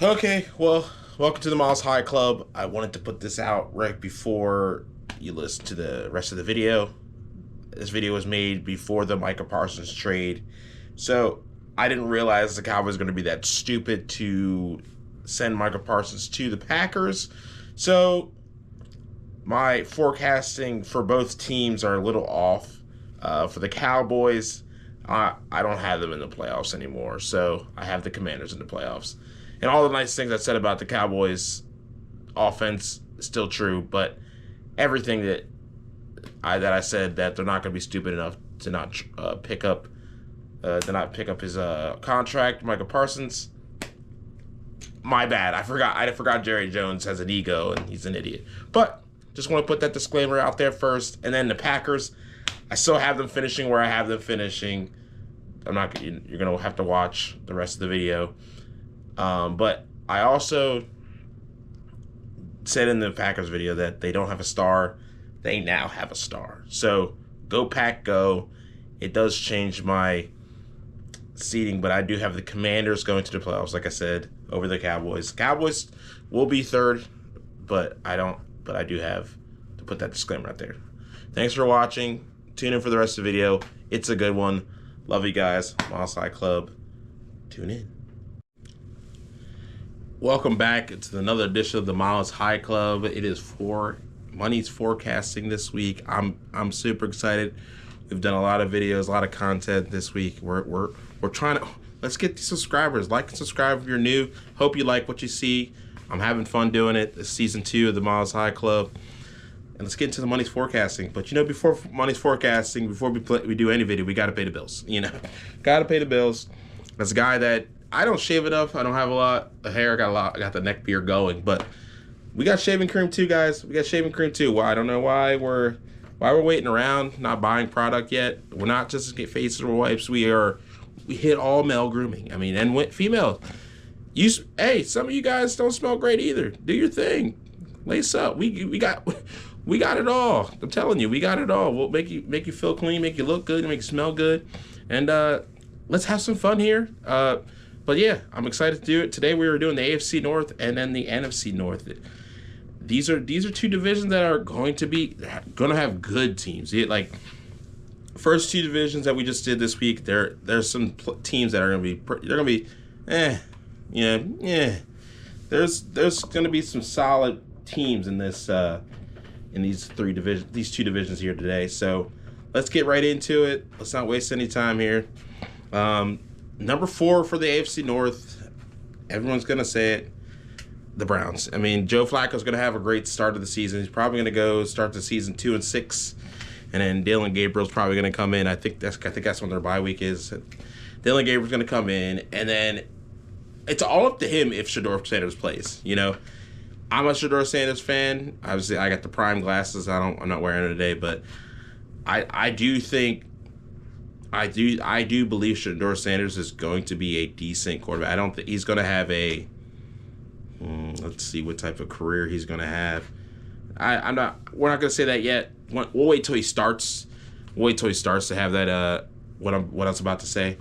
Okay, well, welcome to the Miles High Club. I wanted to put this out right before you listen to the rest of the video. This video was made before the Micah Parsons trade, so I didn't realize the Cowboys were going to be that stupid to send Micah Parsons to the Packers. So my forecasting for both teams are a little off. For the Cowboys, I don't have them in the playoffs anymore, so I have the Commanders in the playoffs. And all the nice things I said about the Cowboys offense is still true, but everything that I said that they're not going to be stupid enough to not pick up his contract, Michael Parsons. My bad. I forgot Jerry Jones has an ego and he's an idiot. But just want to put that disclaimer out there first. And then the Packers, I still have them finishing where I have them finishing. You're gonna have to watch the rest of the video. But I also said in the Packers video that they don't have a star. They now have a star. So go Pack, go. It does change my seeding, but I do have the Commanders going to the playoffs, like I said, over the Cowboys. Cowboys will be third, but I do have to put that disclaimer out there. Thanks for watching. Tune in for the rest of the video. It's a good one. Love you guys. Miles High Club. Tune in. Welcome back to another edition of the Miles High Club. It is for Money's forecasting this week. I'm super excited. We've done a lot of videos, a lot of content this week. We're trying to let's get these subscribers. Like and subscribe if you're new. Hope you like what you see. I'm having fun doing it. It's season 2 of the Miles High Club. And let's get into the Money's forecasting. But before Money's forecasting, before we do any video, we got to pay the bills. Got to pay the bills. As a guy that I don't shave enough, I don't have a lot of hair. I got the neck beard going, but we got shaving cream too, guys. We got shaving cream too. Well, I don't know why we're waiting around, not buying product yet. We're not just get faces or wipes. We hit all male grooming. I mean, and female. Hey, some of you guys don't smell great either. Do your thing. Lace up. We got it all. I'm telling you, we got it all. We'll make you feel clean, make you look good, make you smell good, and let's have some fun here. But yeah, I'm excited to do it. Today we were doing the AFC North and then the NFC North. These are two divisions that are going to have good teams. Like first two divisions that we just did this week, there's some teams that are going to be There's going to be some solid teams in this in these two divisions here today. So let's get right into it. Let's not waste any time here. Number 4 for the AFC North, everyone's going to say it, the Browns. I mean, Joe Flacco's going to have a great start of the season. He's probably going to go start the season 2-6, and then Dylan Gabriel's probably going to come in. I think that's when their bye week is. Dylan Gabriel's going to come in, and then it's all up to him if Shedeur Sanders plays. I'm a Shedeur Sanders fan. Obviously, I got the prime glasses. I'm not wearing them today, but I do believe Shedeur Sanders is going to be a decent quarterback. I don't think he's going to have a. Let's see what type of career he's going to have. We're not going to say that yet. We'll wait till he starts. We'll wait till he starts to have that. What I was about to say.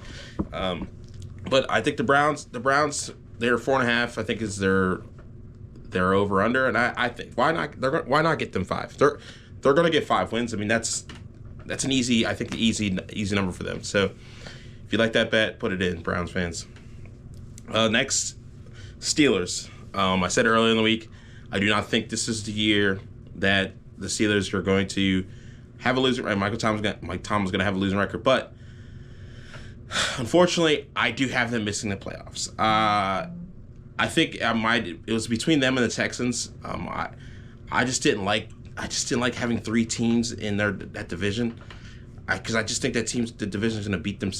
But I think the Browns, they're 4.5. I think is their over under, and I think why not get them 5? They're going to get 5 wins. I mean that's an easy number for them. So if you like that bet, put it in, Browns fans. Next, Steelers. I said earlier in the week, I do not think this is the year that the Steelers are going to have a losing record. Mike Tomlin's going to have a losing record, but unfortunately, I do have them missing the playoffs. I think it was between them and the Texans. I just didn't like having 3 teams in that division, because I just think the division is going to beat them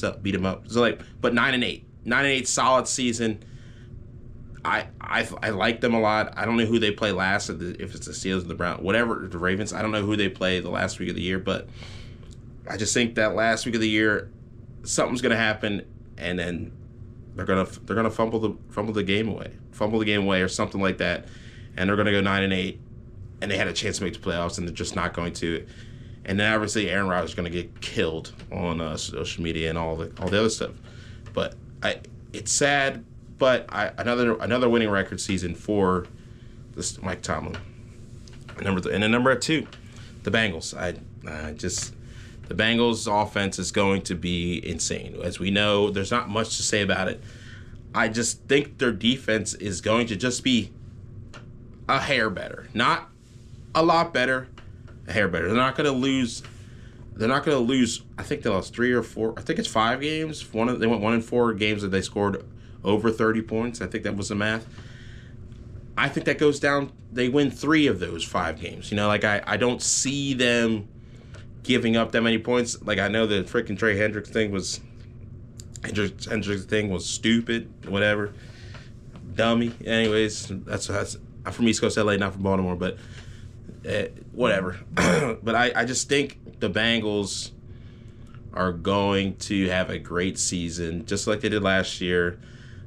up. So but 9-8, solid season. I like them a lot. I don't know who they play last, if it's the Steelers or the Browns, whatever, the Ravens. I don't know who they play the last week of the year, but I just think that last week of the year, something's going to happen, and then they're gonna fumble the game away, or something like that, and they're gonna go 9-8, and they had a chance to make the playoffs, and they're just not going to. And then obviously Aaron Rodgers is gonna get killed on social media and all the other stuff. But it's sad But another winning record season for this Mike Tomlin. And then number at 2, the Bengals. The Bengals offense is going to be insane. As we know, there's not much to say about it. I just think their defense is going to just be a hair better. Not a lot better, a hair better. They're not going to lose. I think they lost 3 or 4. I think it's 5 games. They went 1-4 games that they scored over 30 points. I think that was the math. I think that goes down. They win 3 of those 5 games. I don't see them giving up that many points. I know the freaking Trey Hendricks thing was stupid. Whatever, dummy. Anyways, that's I'm from East Coast LA, not from Baltimore, but whatever. But I just think the Bengals are going to have a great season, just like they did last year.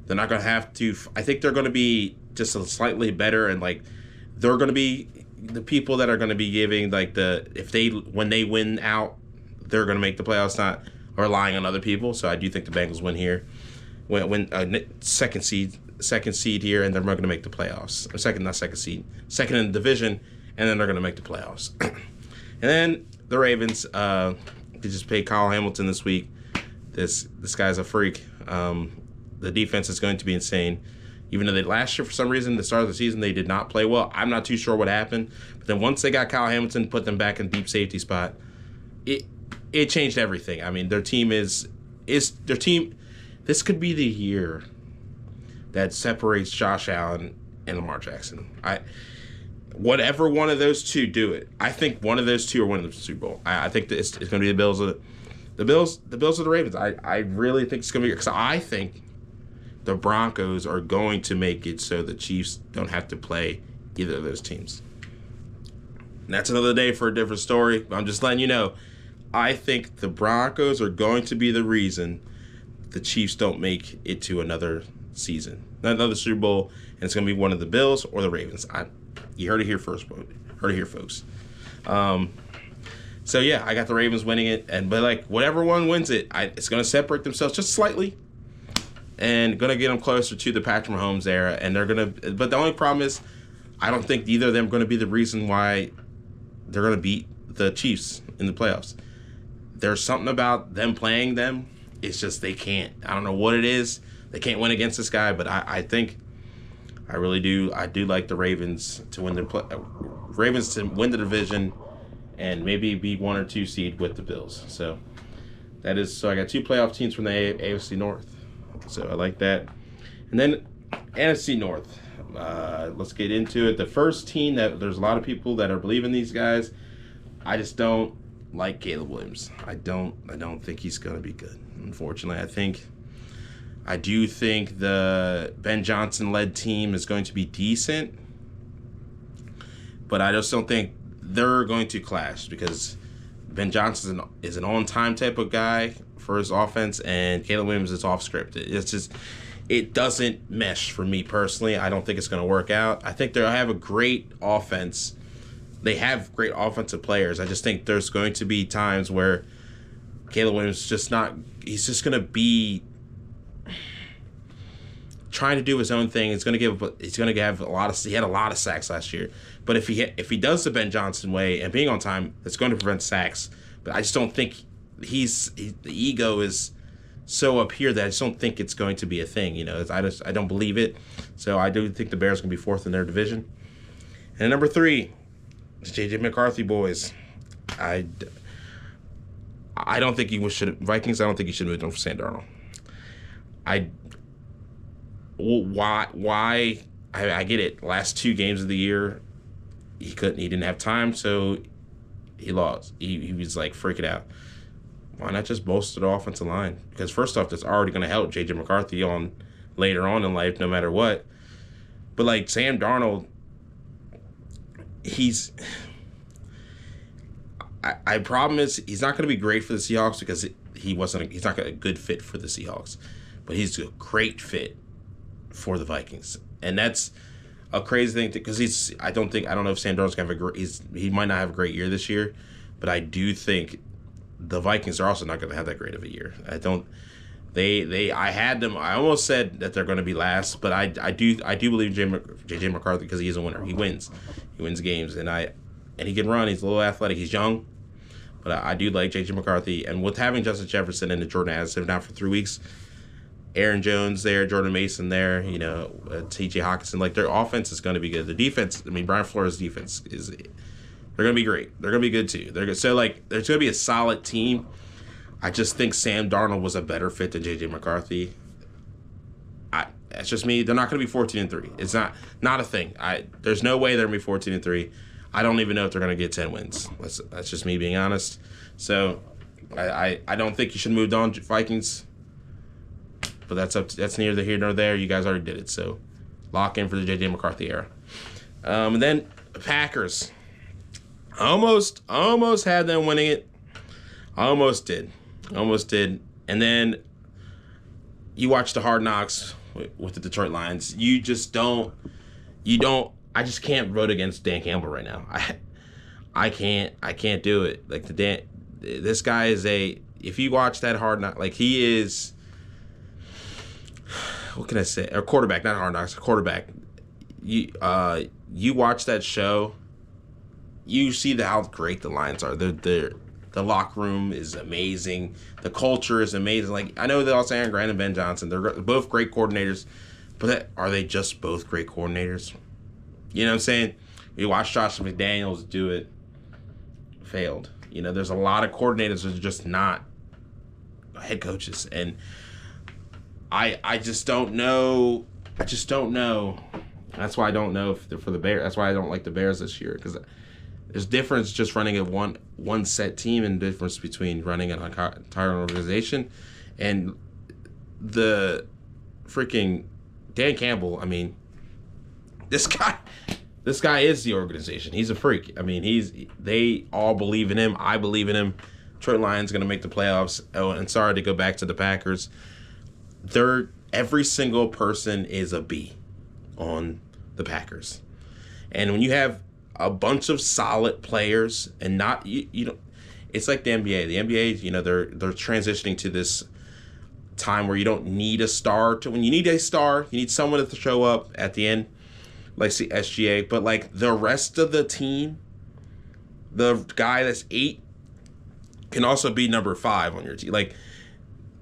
They're not going to have to. I think they're going to be just a slightly better, and they're going to be the people that are going to be giving when they win out, they're going to make the playoffs, not relying on other people. So I do think the Bengals win here, win second seed here, and they're going to make the playoffs. Or second in the division, and then they're going to make the playoffs. And then the Ravens, they just paid Kyle Hamilton this week. This guy's a freak. The defense is going to be insane. Even though last year, for some reason, the start of the season, they did not play well. I'm not too sure what happened. But then once they got Kyle Hamilton, put them back in deep safety spot, it changed everything. I mean, their team is their team. This could be the year that separates Josh Allen and Lamar Jackson. Whatever one of those two do it, I think one of those two are winning the Super Bowl. I think that it's going to be the Bills or the Ravens. I really think it's going to be, because I think the Broncos are going to make it so the Chiefs don't have to play either of those teams. And that's another day for a different story. I'm just letting you know. I think the Broncos are going to be the reason the Chiefs don't make it to another season, another Super Bowl, and it's going to be one of the Bills or the Ravens. You heard it here first, folks. So yeah, I got the Ravens winning it, but whatever one wins it, it's going to separate themselves just slightly, and going to get them closer to the Patrick Mahomes era. And they're going to, but the only problem is, I don't think either of them are going to be the reason why they're going to beat the Chiefs in the playoffs. There's something about them playing them. It's just they can't. I don't know what it is. They can't win against this guy, but I think I really do. I do like the Ravens to win the division and maybe be 1 or 2 seed with the Bills. So I got 2 playoff teams from the AFC North. So I like that. And then NFC North. Let's get into it. The first team that there's a lot of people that are believing these guys. I just don't like Caleb Williams. I don't think he's going to be good. Unfortunately, I do think the Ben Johnson-led team is going to be decent, but I just don't think they're going to clash, because Ben Johnson is an on-time type of guy for his offense, and Caleb Williams is off-script. It's just, it doesn't mesh for me personally. I don't think it's going to work out. I think they'll have a great offense. They have great offensive players. I just think there's going to be times where Caleb Williams he's just going to be trying to do his own thing. He had a lot of sacks last year. But if he does the Ben Johnson way and being on time, that's going to prevent sacks. But I just don't think the ego is so up here that I just don't think it's going to be a thing. I don't believe it. So I do think the Bears are going to be 4th in their division. And number 3, the J.J. McCarthy boys. I don't think Vikings. I don't think he should have moved on for Sam Darnold. Why? I get it. Last 2 games of the year, he didn't have time, so he lost. He was freaking out. Why not just bolster the offensive line? Because first off, that's already going to help J.J. McCarthy on later on in life, no matter what. But Sam Darnold, problem is he's not going to be great for the Seahawks, because he's not a good fit for the Seahawks, but he's a great fit for the Vikings, and that's a crazy thing because I don't know if Sam Darnold's gonna have he might not have a great year this year, but I do think the Vikings are also not going to have that great of a year. I had them. I almost said that they're going to be last, but I do believe JJ McCarthy, because he is a winner. He wins games, and he can run. He's a little athletic. He's young, but I do like JJ McCarthy. And with having Justin Jefferson and Jordan Addison down for 3 weeks, Aaron Jones there, Jordan Mason there, T.J. Hawkinson, like, their offense is going to be good. The defense, I mean, Brian Flores' defense they're going to be great. They're going to be good too. They're good. So, like, there's going to be a solid team. I just think Sam Darnold was a better fit than J.J. McCarthy. That's just me. They're not going to be 14-3. It's not a thing. There's no way they're going to be 14-3. I don't even know if they're going to get 10 wins. That's just me being honest. So I don't think you should move on to Vikings. But that's neither here nor there. You guys already did it. So lock in for the J.J. McCarthy era. And then Packers. Almost had them winning it. Almost did. And then you watch the Hard Knocks with the Detroit Lions. I just can't vote against Dan Campbell right now. I can't do it. Like, this guy is if you watch that Hard Knock, like, he is, what can I say? A quarterback, not Hard Knocks, a quarterback. You watch that show, you see how great the Lions are. The locker room is amazing. The culture is amazing. Like, I know they're all saying Grant and Ben Johnson. They're both great coordinators, but are they just both great coordinators? You know what I'm saying? You watch Josh McDaniels do it, failed. There's a lot of coordinators that are just not head coaches, and I just don't know. That's why I don't know if they're for the Bears. That's why I don't like the Bears this year, because there's difference just running a one set team and difference between running an entire organization. And the freaking Dan Campbell, I mean, this guy is the organization. He's a freak. I mean, they all believe in him. I believe in him. Detroit Lions going to make the playoffs. Oh, and sorry to go back to the Packers. Every single person is a B on the Packers. And when you have a bunch of solid players and not it's like the NBA. The NBA, they're transitioning to this time where you don't need a star when you need a star, you need someone to show up at the end, like the SGA, but like the rest of the team, the guy that's 8 can also be number 5 on your team. Like,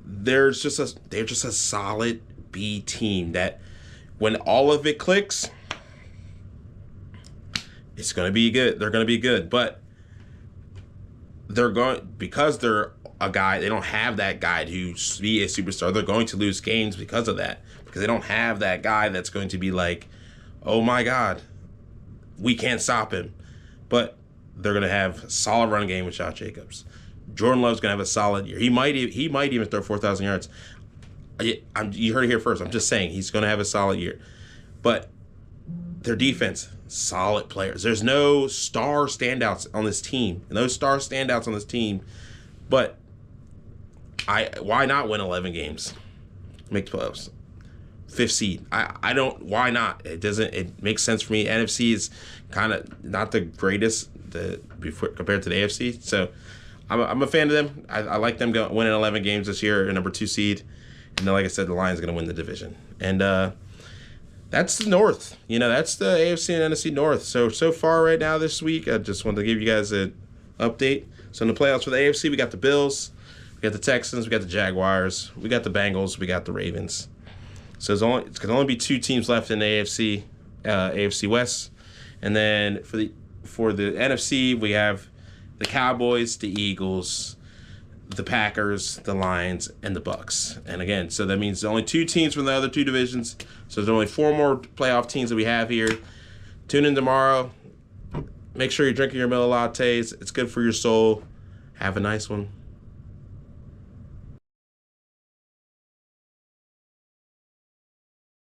they're just a solid B team that when all of it clicks, it's going to be good. They're going to be good, but because they're a guy, they don't have that guy to be a superstar. They're going to lose games because of that, because they don't have that guy that's going to be like, oh my God, we can't stop him. But they're going to have a solid run game with Josh Jacobs. Jordan Love's going to have a solid year. He might even throw 4,000 yards. You heard it here first. I'm just saying he's going to have a solid year. But their defense, solid players. There's no star standouts on this team. But why not win 11 games? Make the playoffs. 5th seed. Why not? It makes sense for me. NFC is kind of not the greatest compared to the AFC. So I'm a fan of them. I like them winning 11 games this year, number 2 seed. And then, like I said, the Lions are going to win the division. And that's the North. That's the AFC and NFC North. So far right now this week, I just wanted to give you guys an update. So in the playoffs for the AFC, we got the Bills, we got the Texans, we got the Jaguars, we got the Bengals, we got the Ravens. So it's going to only be 2 teams left in the AFC West. And then for the NFC, we have the Cowboys, the Eagles, the Packers, the Lions, and the Bucks. And again, so that means only 2 teams from the other 2 divisions. So there's only 4 more playoff teams that we have here. Tune in tomorrow. Make sure you're drinking your Miller lattes. It's good for your soul. Have a nice one.